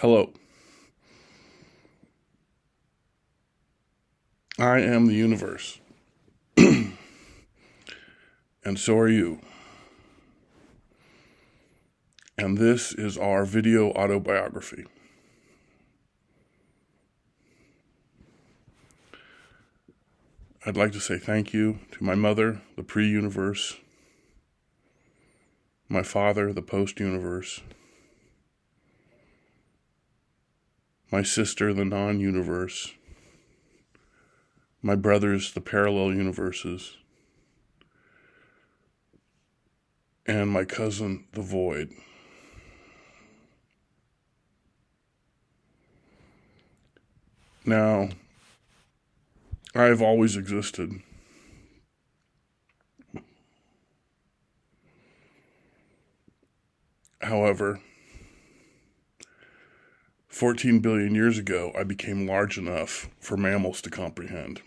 Hello. I am the universe, and so are you. And this is our video autobiography. I'd like to say thank you to my mother, the pre-universe, my father, the post-universe, my sister, the non-universe, my brothers, the parallel universes, and my cousin, the void. Now, I've always existed. However, 14 billion years ago, I became large enough for mammals to comprehend.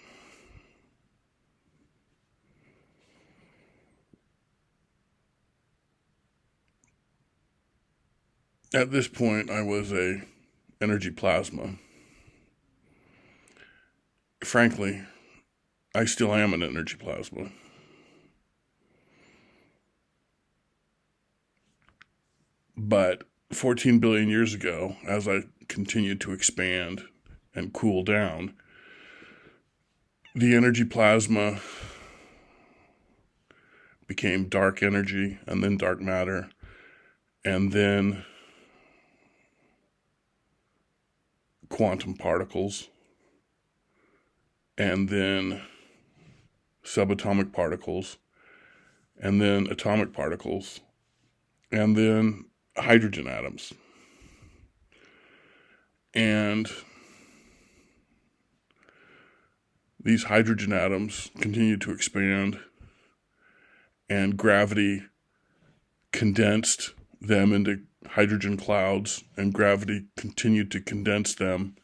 At this point, I was a energy plasma. Frankly, I still am an energy plasma. But 14 billion years ago, as I continued to expand and cool down, the energy plasma became dark energy, and then dark matter, and then quantum particles, and then subatomic particles, and then atomic particles, and then hydrogen atoms. And these hydrogen atoms continue to expand, and gravity condensed them into hydrogen clouds, and gravity continued to condense them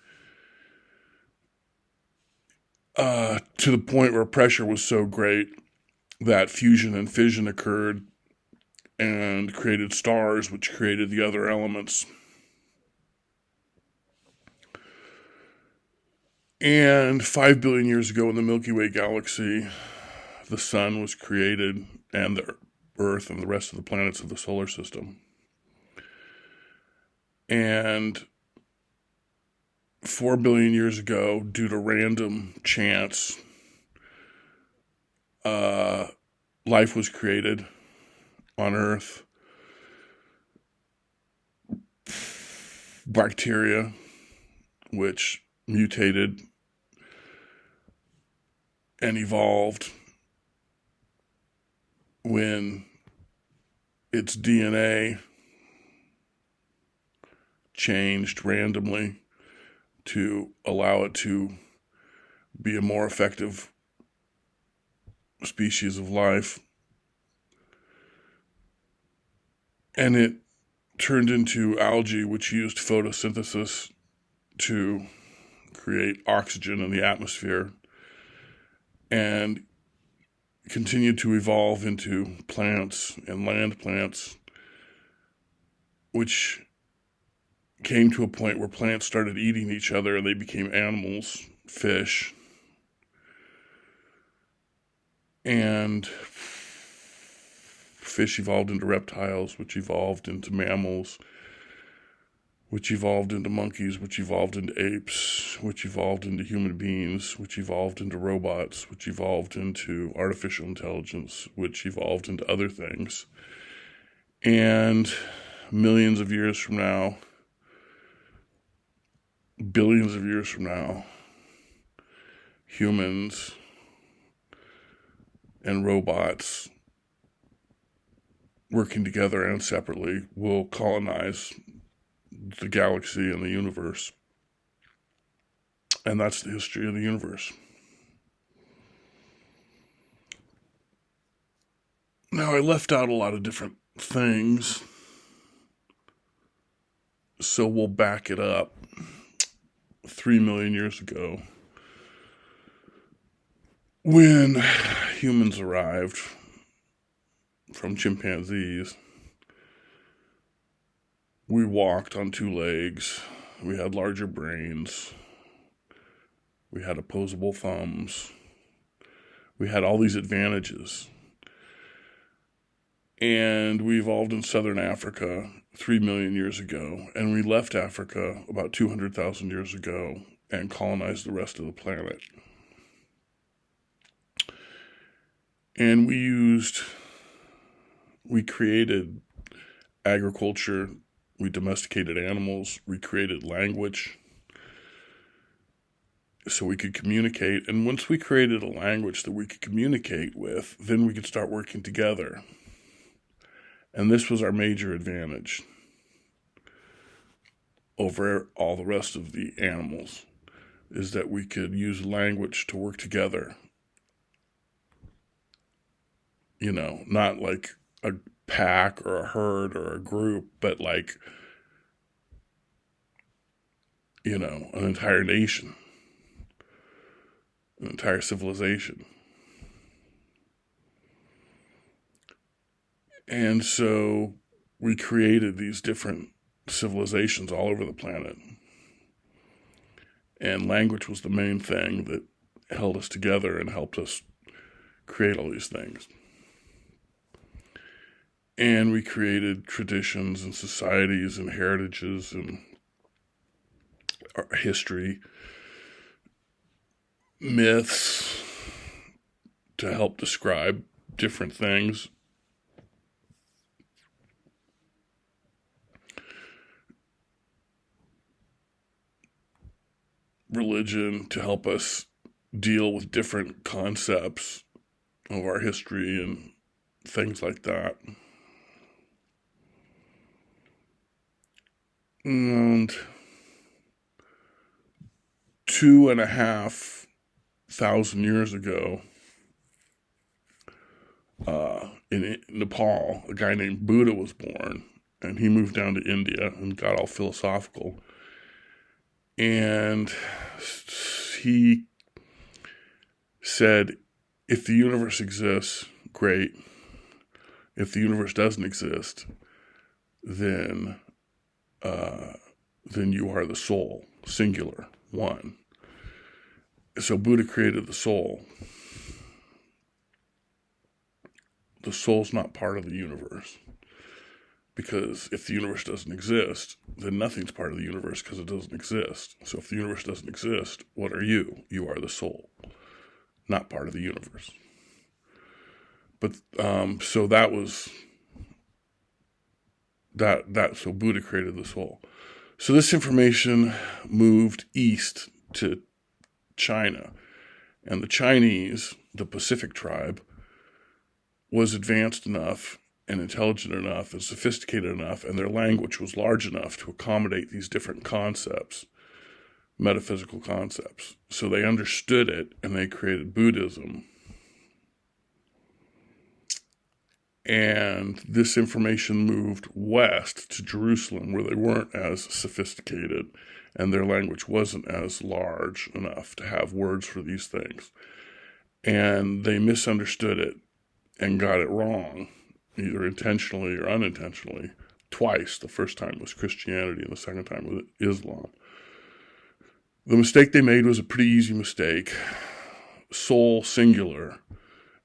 to the point where pressure was so great that fusion and fission occurred and created stars, which created the other elements. And 5 billion years ago in the Milky Way galaxy, the sun was created, and the Earth and the rest of the planets of the solar system. And 4 billion years ago, due to random chance, life was created on Earth. Bacteria, which mutated and evolved when its DNA changed randomly to allow it to be a more effective species of life. And it turned into algae, which used photosynthesis to create oxygen in the atmosphere, and continued to evolve into plants and land plants, which came to a point where plants started eating each other and they became animals, fish, and fish evolved into reptiles, which evolved into mammals, which evolved into monkeys, which evolved into apes, which evolved into human beings, which evolved into robots, which evolved into artificial intelligence, which evolved into other things. And millions of years from now, billions of years from now, humans and robots working together and separately will colonize the galaxy and the universe. And that's the history of the universe. Now, I left out a lot of different things, so we'll back it up. 3 million years ago, when humans arrived from chimpanzees, we walked on two legs we had larger brains, we had opposable thumbs, we had all these advantages. And we evolved in southern Africa 3 million years ago, and we left Africa about 200,000 years ago and colonized the rest of the planet. And we created agriculture, we domesticated animals, we created language so we could communicate. And once we created a language that we could communicate with, then we could start working together. And this was our major advantage over all the rest of the animals, is that we could use language to work together. You know, not like a pack or a herd or a group, but like, you know, an entire nation, an entire civilization. And so we created these different civilizations all over the planet. And language was the main thing that held us together and helped us create all these things. And we created traditions and societies and heritages and history, myths to help describe different things. Religion to help us deal with different concepts of our history and things like that. And 2,500 years ago, in Nepal, a guy named Buddha was born, and he moved down to India and got all philosophical. And he said, if the universe exists, great. If the universe doesn't exist, then you are the soul, singular, one. So Buddha created the soul. The soul's not part of the universe. Because if the universe doesn't exist, then nothing's part of the universe because it doesn't exist. So if the universe doesn't exist, what are you? You are the soul, not part of the universe. But so that was that. So Buddha created the soul. So this information moved east to China, and the Chinese, the Pacific tribe, was advanced enough and intelligent enough and sophisticated enough, and their language was large enough to accommodate these different concepts, metaphysical concepts. So they understood it, and they created Buddhism. And this information moved west to Jerusalem, where they weren't as sophisticated, and their language wasn't as large enough to have words for these things. And they misunderstood it and got it wrong, either intentionally or unintentionally, twice. The first time was Christianity, and the second time was Islam. The mistake they made was a pretty easy mistake. Soul, singular,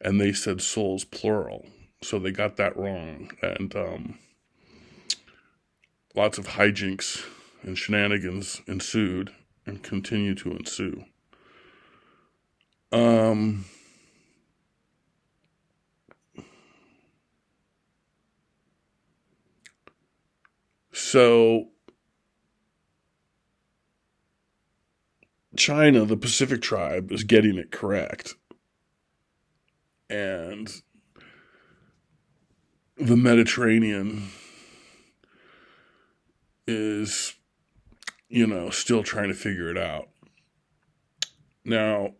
and they said souls, plural. So they got that wrong, and lots of hijinks and shenanigans ensued and continue to ensue. So China, the Pacific tribe, is getting it correct. And the Mediterranean is, still trying to figure it out. Now,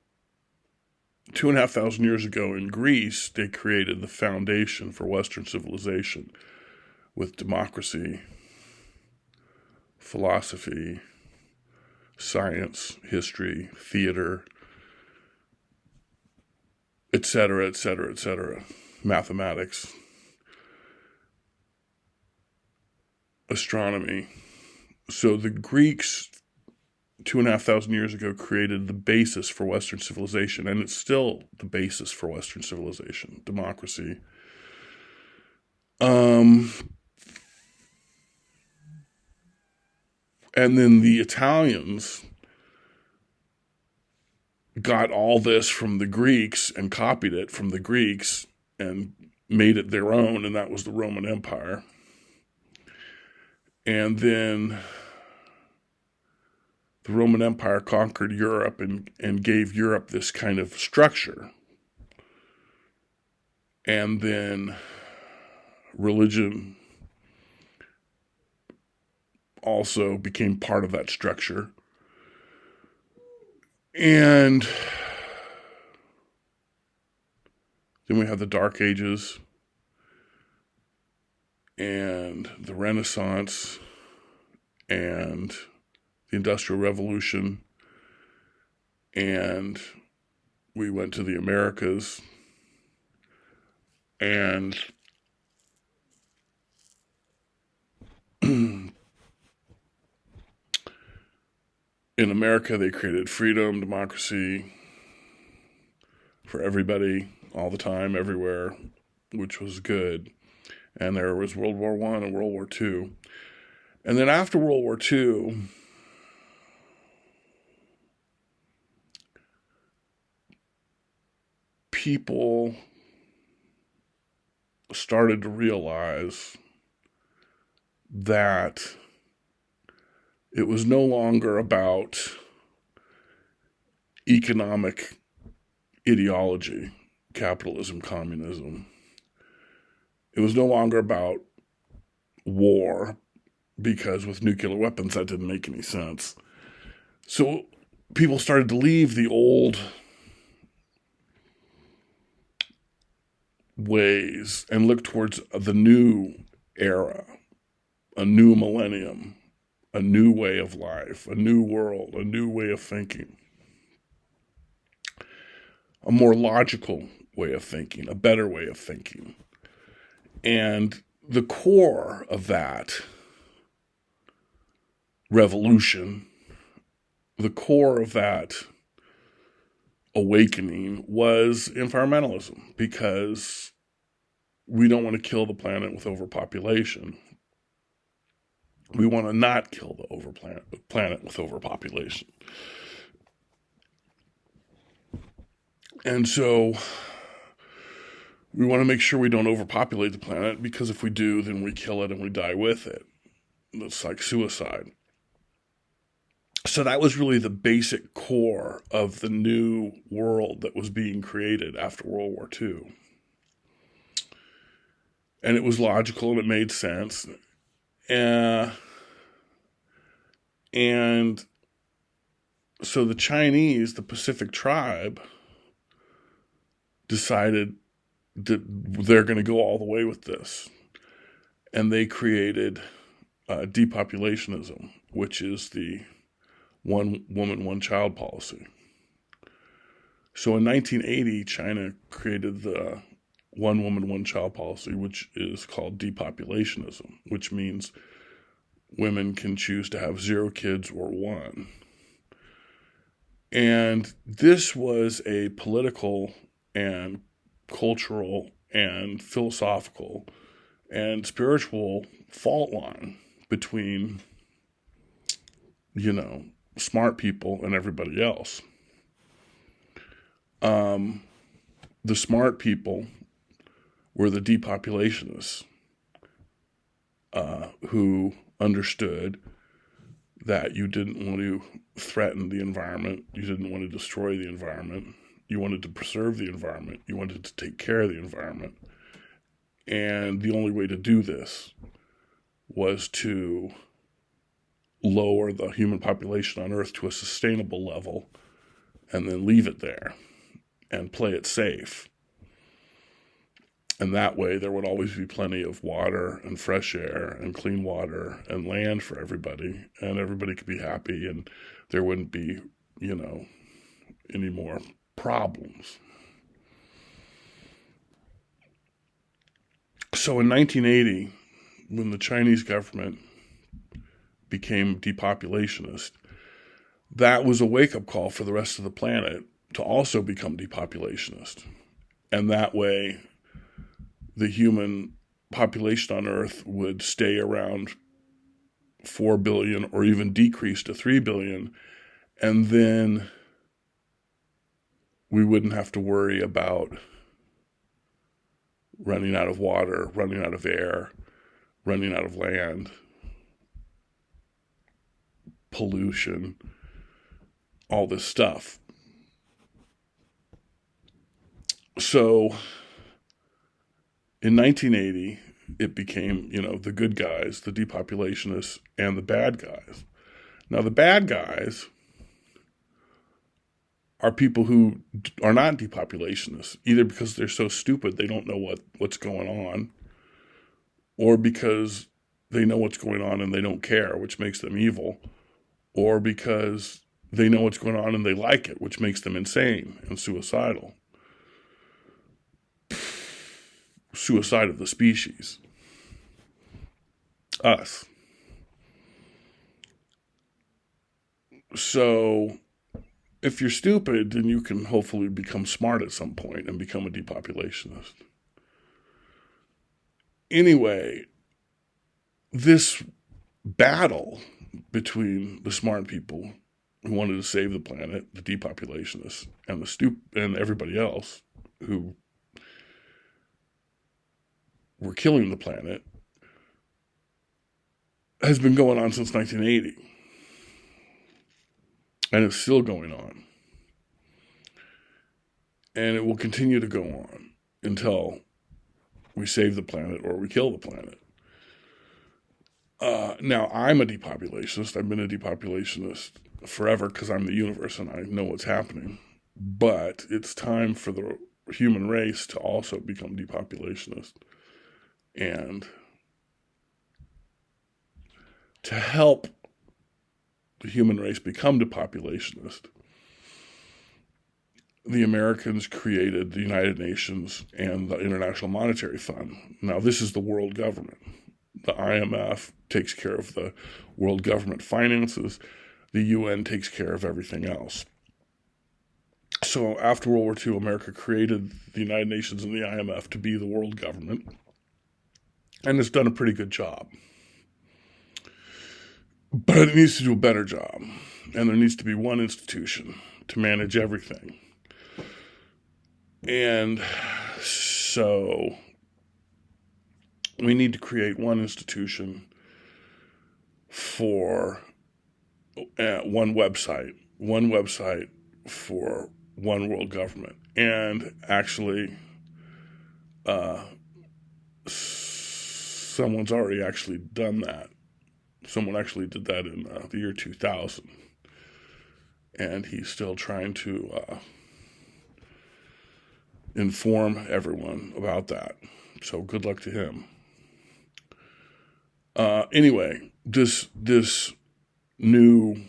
2,500 years ago in Greece, they created the foundation for Western civilization with democracy, philosophy, science, history, theater, etc., etc., etc., mathematics, astronomy, So the Greeks 2,500 years ago created the basis for Western civilization, and it's still the basis for Western civilization, democracy. And then the Italians got all this from the Greeks and copied it from the Greeks and made it their own, and that was the Roman Empire. And then the Roman Empire conquered Europe and gave Europe this kind of structure. And then religion also became part of that structure. And then we have the Dark Ages and the Renaissance and the Industrial Revolution, and we went to the Americas, and in America they created freedom, democracy for everybody, all the time, everywhere, which was good. And there was World War I and World War II. And then after World War II, people started to realize that it was no longer about economic ideology, capitalism, communism. It was no longer about war, because with nuclear weapons that didn't make any sense. So people started to leave the old ways and look towards the new era, a new millennium, a new way of life, a new world, a new way of thinking, a more logical way of thinking, a better way of thinking. And the core of that revolution, the core of that awakening was environmentalism, because we don't want to kill the planet with overpopulation. We want to not kill the planet with overpopulation. And so we want to make sure we don't overpopulate the planet, because if we do, then we kill it and we die with it. It's like suicide. So that was really the basic core of the new world that was being created after World War II. And it was logical and it made sense. And so the Chinese, the Pacific tribe, decided that they're going to go all the way with this. And they created depopulationism, which is the one woman, one child policy. So in 1980, China created the one woman, one child policy, which is called depopulationism, which means women can choose to have 0 kids or 1. And this was a political and cultural and philosophical and spiritual fault line between, smart people and everybody else. The smart people were the depopulationists, who understood that you didn't want to threaten the environment, you didn't want to destroy the environment, you wanted to preserve the environment, you wanted to take care of the environment. And the only way to do this was to lower the human population on Earth to a sustainable level and then leave it there and play it safe. And that way there would always be plenty of water and fresh air and clean water and land for everybody, and everybody could be happy, and there wouldn't be, any more problems. So in 1980, when the Chinese government became depopulationist, that was a wake-up call for the rest of the planet to also become depopulationist. And that way, the human population on Earth would stay around 4 billion or even decrease to 3 billion. And then we wouldn't have to worry about running out of water, running out of air, running out of land, pollution, all this stuff. So in 1980, it became, the good guys, the depopulationists, and the bad guys. Now, the bad guys are people who are not depopulationists, either because they're so stupid they don't know what's going on, or because they know what's going on and they don't care, which makes them evil, or because they know what's going on and they like it, which makes them insane and suicidal. Suicide of the species. Us. So, if you're stupid, then you can hopefully become smart at some point and become a depopulationist. Anyway, this battle between the smart people who wanted to save the planet, the depopulationists, and and everybody else who were killing the planet, has been going on since 1980. And it's still going on. And it will continue to go on until we save the planet or we kill the planet. Now, I'm a depopulationist. I've been a depopulationist forever because I'm the universe and I know what's happening. But it's time for the human race to also become depopulationist. And to help the human race become depopulationist, the Americans created the United Nations and the International Monetary Fund. Now, this is the world government. The IMF takes care of the world government finances. The UN takes care of everything else. So after World War II, America created the United Nations and the IMF to be the world government. And it's done a pretty good job. But it needs to do a better job. And there needs to be one institution to manage everything. And so we need to create one institution for one website for one world government. And actually, someone's already actually done that. Someone actually did that in the year 2000. And he's still trying to inform everyone about that. So good luck to him. Anyway, this new,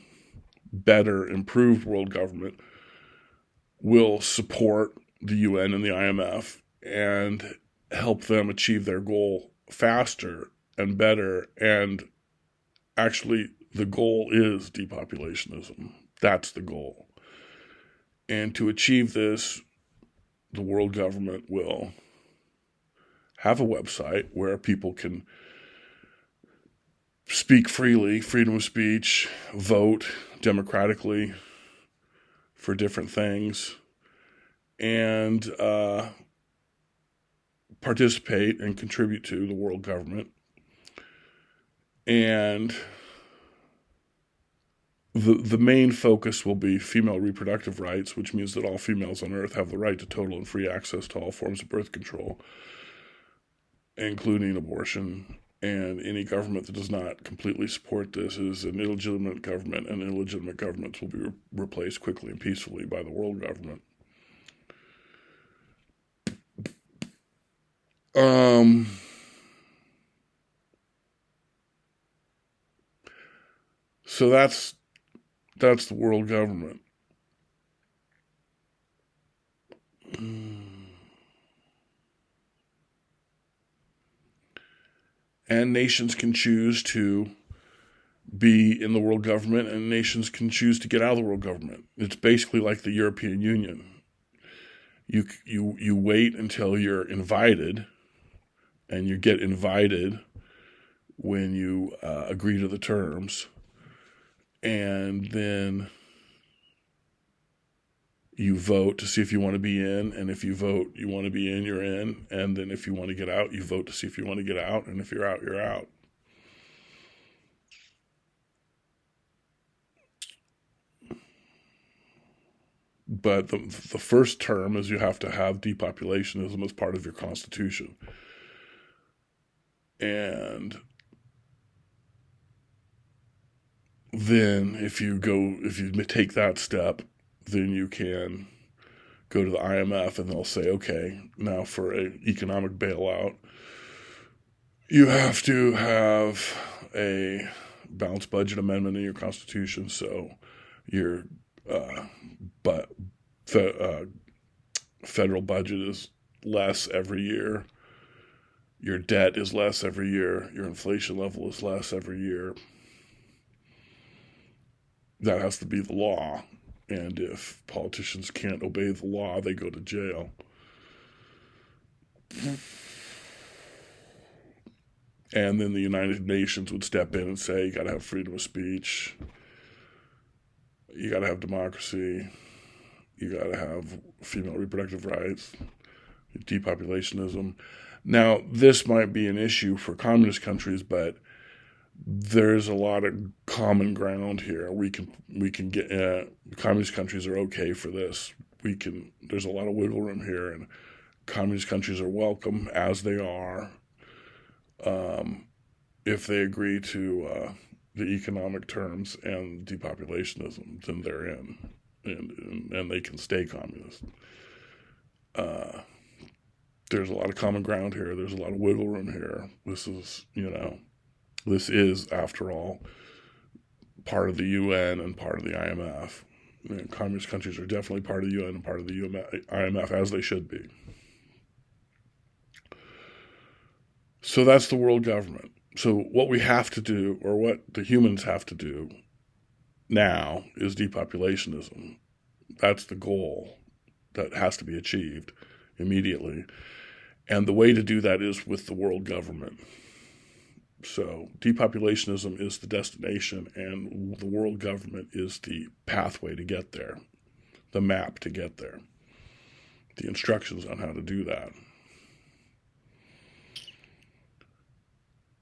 better, improved world government will support the UN and the IMF and help them achieve their goal faster and better. And actually, the goal is depopulationism. That's the goal. And to achieve this, the world government will have a website where people can speak freely, freedom of speech, vote democratically for different things, and participate and contribute to the world government. And the main focus will be female reproductive rights, which means that all females on Earth have the right to total and free access to all forms of birth control, including abortion. And any government that does not completely support this is an illegitimate government, and illegitimate governments will be replaced quickly and peacefully by the world government. So that's the world government. And nations can choose to be in the world government, and nations can choose to get out of the world government. It's basically like the European Union. You wait until you're invited, and you get invited when you agree to the terms, and then you vote to see if you want to be in, and if you vote you want to be in, you're in, and then if you want to get out, you vote to see if you want to get out, and if you're out, you're out. But the first term is you have to have depopulationism as part of your constitution. And then if you take that step, then you can go to the IMF and they'll say, okay, now for an economic bailout, you have to have a balanced budget amendment in your constitution, so your federal budget is less every year, your debt is less every year, your inflation level is less every year. That has to be the law. And if politicians can't obey the law, they go to jail. And then the United Nations would step in and say, you got to have freedom of speech, you got to have democracy, you got to have female reproductive rights, depopulationism. Now, this might be an issue for communist countries, but there's a lot of common ground here. We can get communist countries are okay for this. There's a lot of wiggle room here, and communist countries are welcome as they are. If they agree to the economic terms and depopulationism, then they're in, and they can stay communist. There's a lot of common ground here. There's a lot of wiggle room here. This is, after all, part of the UN and part of the IMF. Communist countries are definitely part of the UN and part of the IMF, as they should be. So that's the world government. So what we have to do, or what the humans have to do now, is depopulationism. That's the goal that has to be achieved immediately. And the way to do that is with the world government. So depopulationism is the destination, and the world government is the pathway to get there, the map to get there, the instructions on how to do that.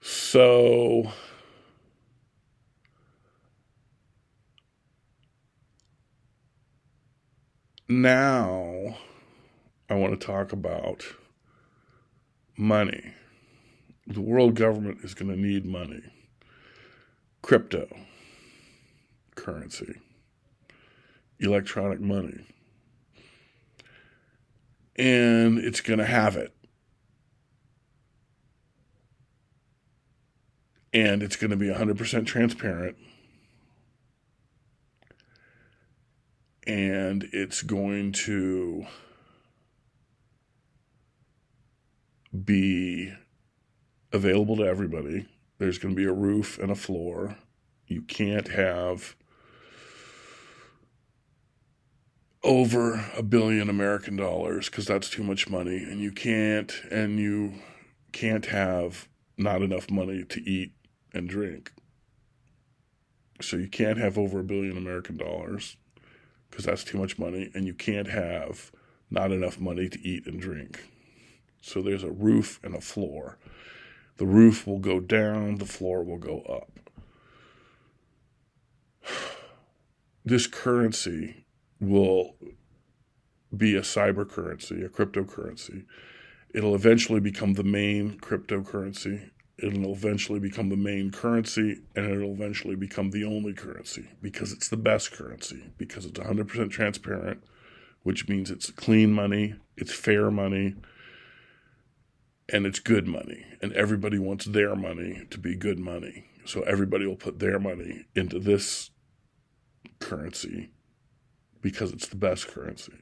So now I want to talk about money. The world government is going to need money. Crypto, currency, electronic money. And it's going to have it. And it's going to be 100% transparent. And it's going to be available to everybody. There's going to be a roof and a floor. You can't have over $1 billion American dollars because that's too much money, and you can't have not enough money to eat and drink. So you can't have over $1 billion American dollars because that's too much money, and you can't have not enough money to eat and drink. So there's a roof and a floor. The roof will go down, the floor will go up. This currency will be a cyber currency, a cryptocurrency. It'll eventually become the main cryptocurrency. It'll eventually become the main currency, and it'll eventually become the only currency because it's the best currency, because it's 100% transparent, which means it's clean money, it's fair money, and it's good money, and everybody wants their money to be good money. So everybody will put their money into this currency because it's the best currency.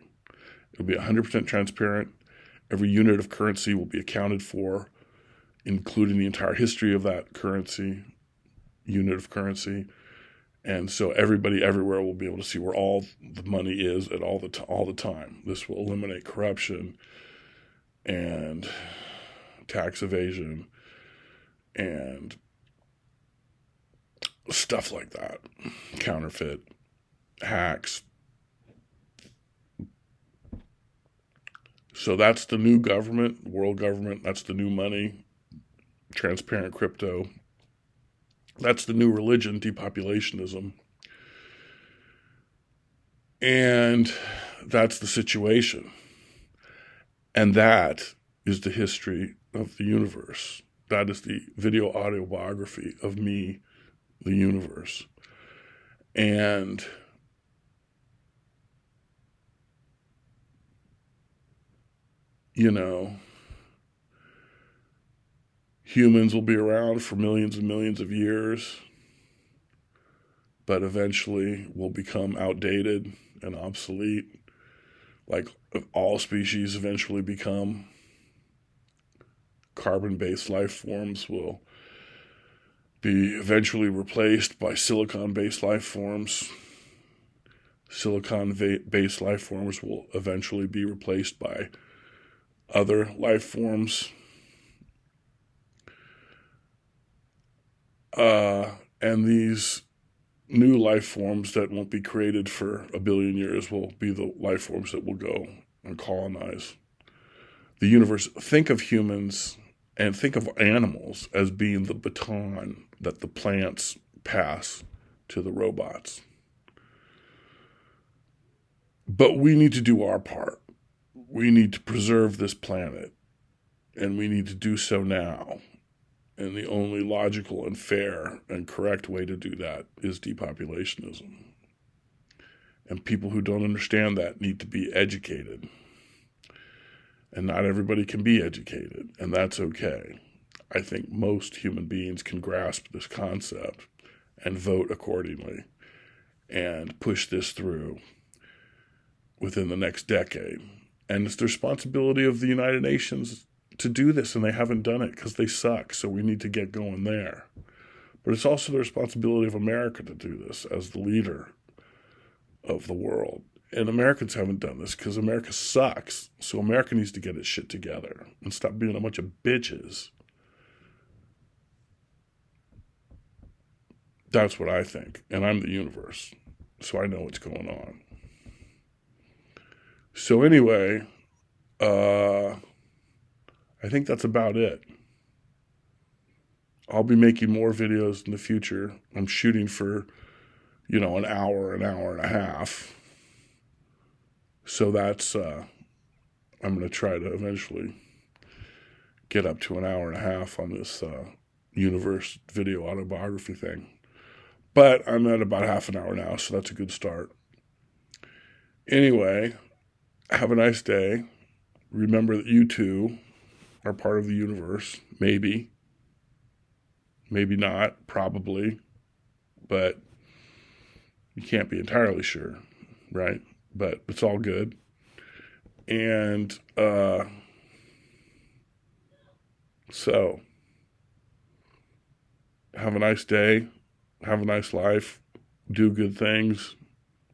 It'll be 100% transparent. Every unit of currency will be accounted for, including the entire history of that currency. unit of currency. And so everybody everywhere will be able to see where all the money is at all the time. This will eliminate corruption and tax evasion and stuff like that. Counterfeit, hacks. So that's the new government, world government. That's the new money, transparent crypto. That's the new religion, depopulationism. And that's the situation. And that is the history of the universe. That is the video autobiography of me, the universe. And humans will be around for millions and millions of years, but eventually will become outdated and obsolete, like all species eventually become. Carbon-based life forms will be eventually replaced by silicon-based life forms. Silicon-based life forms will eventually be replaced by other life forms. And these new life forms that won't be created for a billion years will be the life forms that will go and colonize the universe. Think of humans and think of animals as being the baton that the plants pass to the robots. But we need to do our part. We need to preserve this planet, and we need to do so now. And the only logical and fair and correct way to do that is depopulationism. And people who don't understand that need to be educated. And not everybody can be educated, and that's okay. I think most human beings can grasp this concept and vote accordingly and push this through within the next decade. And it's the responsibility of the United Nations to do this, and they haven't done it because they suck, so we need to get going there. But it's also the responsibility of America to do this as the leader of the world. And Americans haven't done this because America sucks, so America needs to get its shit together and stop being a bunch of bitches. That's what I think, and I'm the universe, so I know what's going on. So anyway, I think that's about it. I'll be making more videos in the future. I'm shooting for, an hour and a half. So that's, I'm going to try to eventually get up to an hour and a half on this universe video autobiography thing. But I'm at about half an hour now, so that's a good start. Anyway, have a nice day. Remember that you too are part of the universe. Maybe not, probably, but you can't be entirely sure, right? But it's all good. And so have a nice day. Have a nice life. Do good things.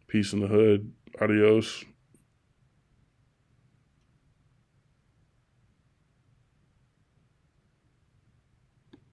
Peace in the hood. Adios.